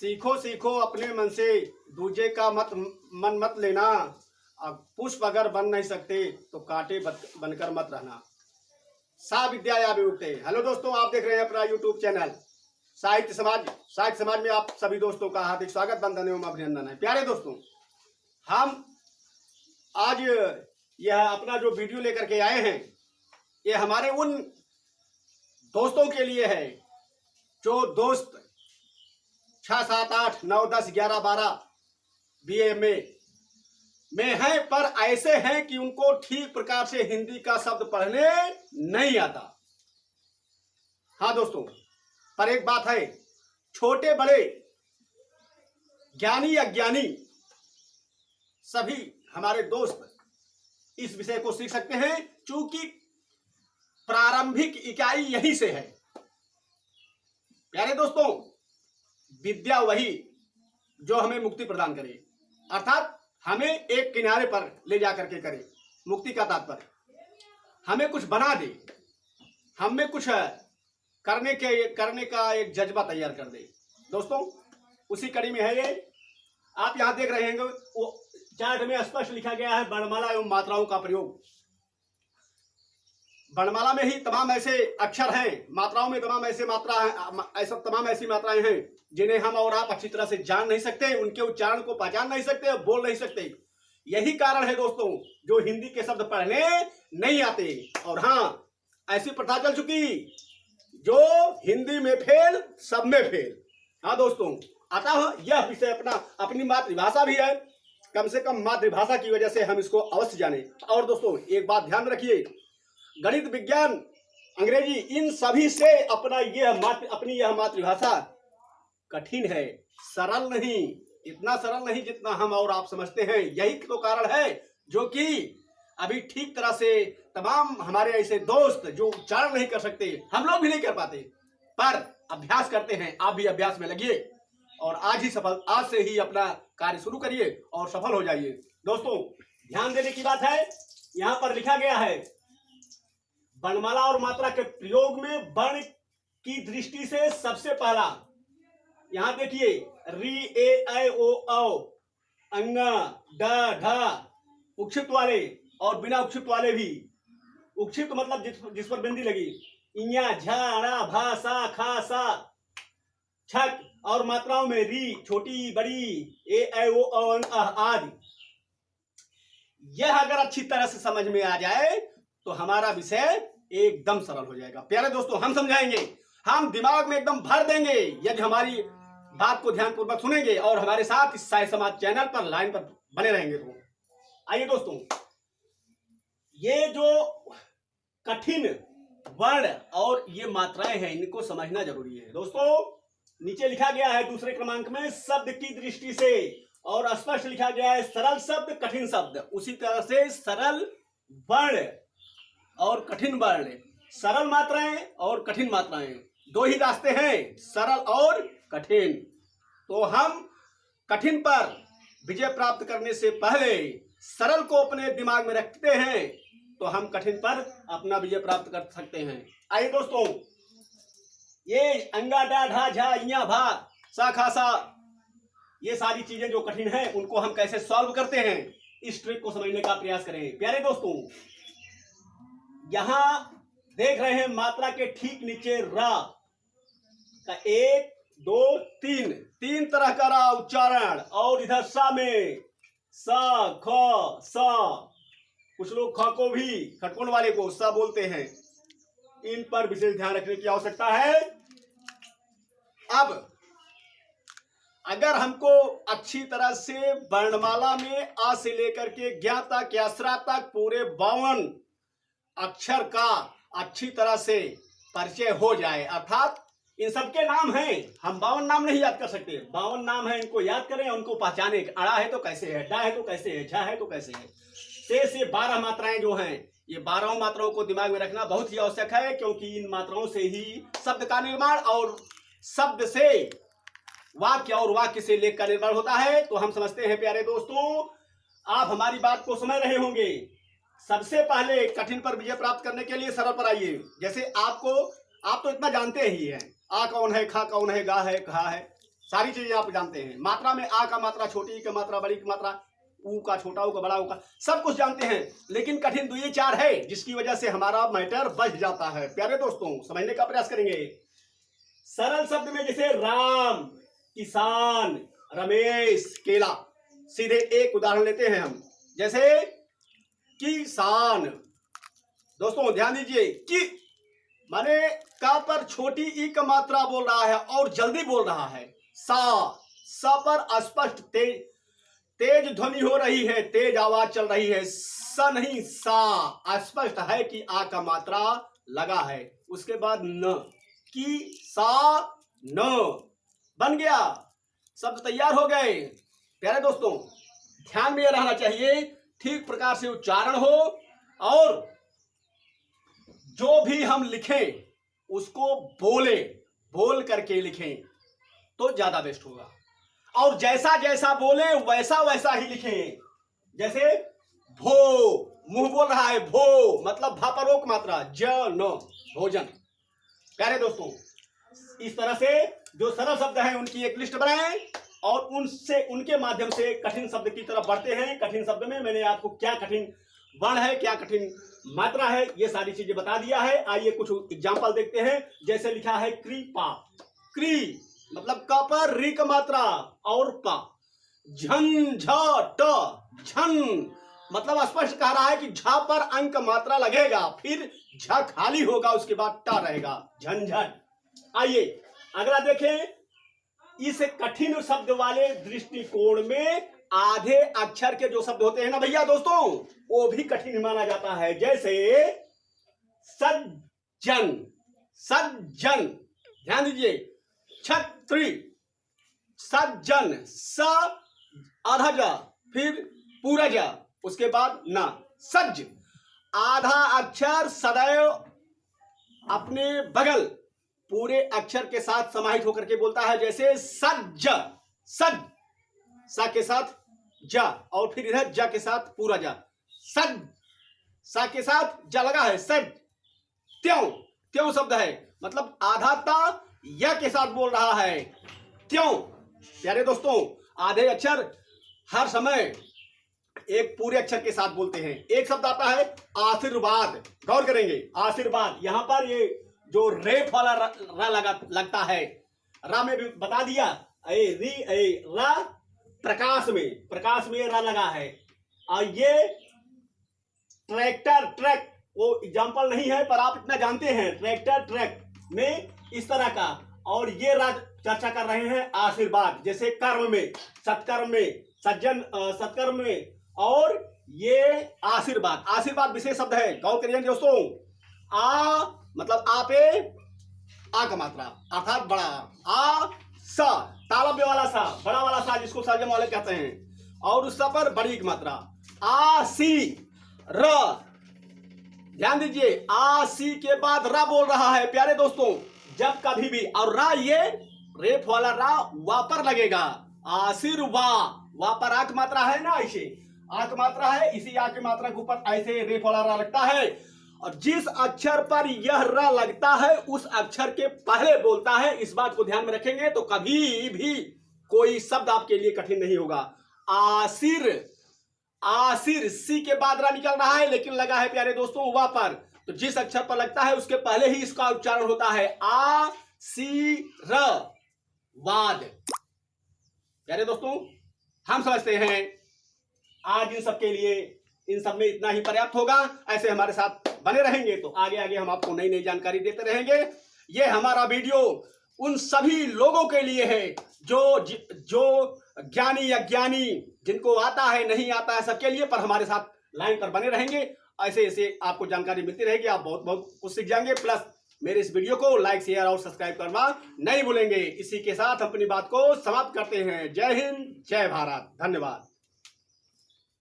सीखो सीखो अपने मन से, दूजे का मन मत लेना। अब पुष्प अगर बन नहीं सकते तो कांटे बनकर मत रहना। सा विद्या या विमुक्ते। हेलो दोस्तों, आप देख रहे हैं अपना यूट्यूब चैनल साहित्य समाज। साहित्य समाज में आप सभी दोस्तों का हार्दिक स्वागत, वंदन एवं अभिनंदन है। प्यारे दोस्तों, हम आज यह अपना जो वीडियो लेकर के आए हैं, ये हमारे उन दोस्तों के लिए है जो दोस्त 6, 7, 8, 9, 10, 11, 12 BA में हैं, पर ऐसे हैं कि उनको ठीक प्रकार से हिंदी का शब्द पढ़ने नहीं आता। हाँ दोस्तों, पर एक बात है, छोटे बड़े, ज्ञानी अज्ञानी सभी हमारे दोस्त इस विषय को सीख सकते हैं, क्योंकि प्रारंभिक इकाई यहीं से है। प्यारे दोस्तों, विद्या वही जो हमें मुक्ति प्रदान करे, अर्थात हमें एक किनारे पर ले जाकर के करे। मुक्ति का तात्पर्य हमें कुछ बना दे, हमें कुछ करने का एक जज्बा तैयार कर दे। दोस्तों, उसी कड़ी में है ये। आप यहां देख रहे हैं वो चार्ट में स्पष्ट लिखा गया है वर्णमाला एवं मात्राओं का प्रयोग। वर्णमाला में ही तमाम ऐसे अक्षर हैं, मात्राओं में तमाम ऐसे मात्रा है, तमाम ऐसी मात्राएं हैं जिन्हें हम और आप अच्छी तरह से जान नहीं सकते, उनके उच्चारण को पहचान नहीं सकते, बोल नहीं सकते। यही कारण है दोस्तों जो हिंदी के शब्द पढ़ने नहीं आते। और हाँ, ऐसी प्रथा चल चुकी, जो हिंदी में फेल सब में फेल। हाँ दोस्तों, अतः यह विषय अपनी मातृभाषा भी है, कम से कम मातृभाषा की वजह से हम इसको अवश्य जाने। और दोस्तों, एक बात ध्यान रखिए, गणित, विज्ञान, अंग्रेजी, इन सभी से अपनी यह मातृभाषा कठिन है, सरल नहीं। इतना सरल नहीं जितना हम और आप समझते हैं। यही तो कारण है जो कि अभी ठीक तरह से तमाम हमारे ऐसे दोस्त जो उच्चारण नहीं कर सकते, हम लोग भी नहीं कर पाते, पर अभ्यास करते हैं। आप भी अभ्यास में लगिए और आज से ही अपना कार्य शुरू करिए और सफल हो जाइए। दोस्तों, ध्यान देने की बात है, यहां पर लिखा गया है वर्णमाला और मात्रा के प्रयोग में वर्ण की दृष्टि से सबसे पहला, यहां देखिए, री, ए, ऐ, ओ, औ, अंगा, ड, ढ, उक्षिप्त वाले और बिना उक्षिप्त वाले भी। उक्षिप्त मतलब जिस पर बिंदी लगी, इया, झा, ड़ा, भा, सा, खा, सा, छक। और मात्राओं में री, छोटी, बड़ी, ए, ऐ, ओ, औ, आदि। यह अगर अच्छी तरह से समझ में आ जाए तो हमारा विषय एकदम सरल हो जाएगा। प्यारे दोस्तों, हम समझाएंगे, हम दिमाग में एकदम भर देंगे यदि हमारी बात को ध्यानपूर्वक सुनेंगे और हमारे साथ इस साहित्य समाज चैनल पर लाइन पर बने रहेंगे। तो आइए दोस्तों, ये जो कठिन वर्ण और ये मात्राएं हैं, इनको समझना जरूरी है। दोस्तों, नीचे लिखा गया है दूसरे क्रमांक में शब्द की दृष्टि से, और स्पष्ट लिखा गया है सरल शब्द, कठिन शब्द। उसी तरह से सरल वर्ण और कठिन वर्ण, सरल मात्राएं और कठिन मात्राएं, दो ही रास्ते हैं, सरल और कठिन। तो हम कठिन पर विजय प्राप्त करने से पहले सरल को अपने दिमाग में रखते हैं तो हम कठिन पर अपना विजय प्राप्त कर सकते हैं। आइए दोस्तों, ये अंगा, डा, ढा, झा, इया, भा, सा, खा, सा, ये सारी चीजें जो कठिन हैं उनको हम कैसे सॉल्व करते हैं, इस ट्रिक को समझने का प्रयास करें। प्यारे दोस्तों, यहां देख रहे हैं मात्रा के ठीक नीचे रा का 1, 2, 3 तरह का रा उच्चारण, और इधर सा में सा, ख, सा, कुछ लोग ख को भी खटकोण वाले को सा बोलते हैं। इन पर विशेष ध्यान रखने की आवश्यकता है। अब अगर हमको अच्छी तरह से वर्णमाला में आ से लेकर के ज्ञा तक या स्रा तक पूरे 52 अक्षर का अच्छी तरह से परिचय हो जाए, अर्थात इन सबके नाम हैं, हम 52 नाम नहीं याद कर सकते, 52 नाम है, इनको याद करें, उनको पहचाने। अड़ा है तो कैसे है, डा है तो कैसे है, झा है तो कैसे है। से 12 मात्राएं जो हैं, ये 12 मात्राओं को दिमाग में रखना बहुत ही आवश्यक है, क्योंकि इन मात्राओं से ही शब्द का निर्माण और शब्द से वाक्य और वाक्य से लेख का निर्माण होता है। तो हम समझते हैं प्यारे दोस्तों, आप हमारी बात को समझ रहे होंगे। सबसे पहले कठिन पर विजय प्राप्त करने के लिए सरल पर आइए। जैसे आप तो इतना जानते ही हैं, आ कौन है, खा कौन है, गा है, कहा है, सारी चीजें आप जानते हैं। मात्रा में आ का मात्रा, छोटी ई का मात्रा, बड़ी की मात्रा, ऊ का, छोटा ऊ का, बड़ा ऊ का, सब कुछ जानते हैं। लेकिन कठिन तो ये 4 है जिसकी वजह से हमारा मैटर बच जाता है। प्यारे दोस्तों, समझने का प्रयास करेंगे। सरल शब्द में जैसे राम, किसान, रमेश, केला। सीधे एक उदाहरण लेते हैं हम, जैसे किसान। दोस्तों ध्यान दीजिए कि माने का पर छोटी ई का मात्रा बोल रहा है और जल्दी बोल रहा है। सा पर स्पष्ट तेज ध्वनि हो रही है, तेज आवाज चल रही है। स नहीं, सा स्पष्ट है कि आ का मात्रा लगा है। उसके बाद न, कि सा न बन गया, शब्द तैयार हो गए। प्यारे दोस्तों, ध्यान में यह रहना चाहिए ठीक प्रकार से उच्चारण हो और जो भी हम लिखें उसको बोल करके लिखें तो ज्यादा बेस्ट होगा। और जैसा जैसा बोले वैसा वैसा ही लिखें। जैसे भो, मुंह बोल रहा है, भो मतलब भा पर रोक मात्रा, ज न, भोजन। प्यारे दोस्तों, इस तरह से जो सरल शब्द हैं उनकी एक लिस्ट बनाएं और उनके माध्यम से कठिन शब्द की तरफ बढ़ते हैं। कठिन शब्द में मैंने आपको क्या कठिन वर्ण है, क्या कठिन मात्रा है, ये सारी चीजें बता दिया है। आइए कुछ एग्जाम्पल देखते हैं। जैसे लिखा है कृपा, क्री मतलब क पर री का मात्रा और पा। झंझट, झन मतलब स्पष्ट कह रहा है कि झा पर अंक मात्रा लगेगा, फिर झ खाली होगा, उसके बाद ट रहेगा, झंझट। आइए अगला देखें। इस कठिन शब्द वाले दृष्टिकोण में आधे अक्षर के जो शब्द होते हैं ना भैया दोस्तों, वो भी कठिन माना जाता है। जैसे सज्जन, सज्जन, ध्यान दीजिए। छत्री, सज्जन, स आधा जा, फिर पूरा जा, उसके बाद ना, सज्ज। आधा अक्षर सदैव अपने बगल पूरे अक्षर के साथ समाहित होकर के बोलता है। जैसे सज्ज, सज, सा के साथ जा और फिर इधर जा के साथ पूरा जा, सज, सा के साथ जा लगा है, सज। त्यों, त्यों शब्द है मतलब आधा ता या के साथ बोल रहा है, त्यों। प्यारे दोस्तों, आधे अक्षर हर समय एक पूरे अक्षर के साथ बोलते हैं। एक शब्द आता है आशीर्वाद, गौर करेंगे, आशीर्वाद। यहां पर ये जो रेफ वाला रा लगता है, रा में भी बता दिया, ए री ए रा, प्रकाश में रा लगा है। और ये ट्रैक्टर, ट्रैक वो एग्जाम्पल नहीं है पर आप इतना जानते हैं, ट्रैक्टर ट्रैक में इस तरह का। और ये रा चर्चा कर रहे हैं आशीर्वाद, जैसे कर्म में, सत्कर्म में, सज्जन सत्कर्म में, और ये आशीर्वाद। आशीर्वाद विशेष शब्द है, गौर करिए दोस्तों। आ मतलब आ पे आ का मात्रा अर्थात बड़ा, आ सा तालव्य वाला सा, बड़ा वाला सा जिसको सर्जम वाले कहते हैं, और उस सा पर बड़ी की मात्रा। आ सी र, ध्यान दीजिए, आ सी के बाद रा बोल रहा है। प्यारे दोस्तों, जब कभी भी, और रा ये रेफ वाला रा वा पर लगेगा, आशीर्वा, वा पर आ की मात्रा है ना, इसे आ की मात्रा है, इसी आ की मात्रा के ऊपर ऐसे रेफ वाला रा लगता है। और जिस अक्षर पर यह र लगता है उस अक्षर के पहले बोलता है। इस बात को ध्यान में रखेंगे तो कभी भी कोई शब्द आपके लिए कठिन नहीं होगा। आसिर, आसिर, सी के बाद रा निकल रहा है लेकिन लगा है प्यारे दोस्तों वा पर, तो जिस अक्षर पर लगता है उसके पहले ही इसका उच्चारण होता है आ सी र, वाद। प्यारे दोस्तों, हम समझते हैं आज इन सब के लिए, इन सब में इतना ही पर्याप्त होगा। ऐसे हमारे साथ बने रहेंगे तो आगे आगे हम आपको नई नई जानकारी देते रहेंगे। ये हमारा वीडियो उन सभी लोगों के लिए है जो ज्ञानी या ज्ञानी, जिनको आता है नहीं आता है, सबके लिए। पर हमारे साथ लाइन पर बने रहेंगे, ऐसे ऐसे आपको जानकारी मिलती रहेगी, आप बहुत बहुत कुछ सीख जाएंगे। प्लस मेरे इस वीडियो को लाइक शेयर और सब्सक्राइब करना नहीं भूलेंगे। इसी के साथ अपनी बात को समाप्त करते हैं। जय हिंद, जय भारत, धन्यवाद।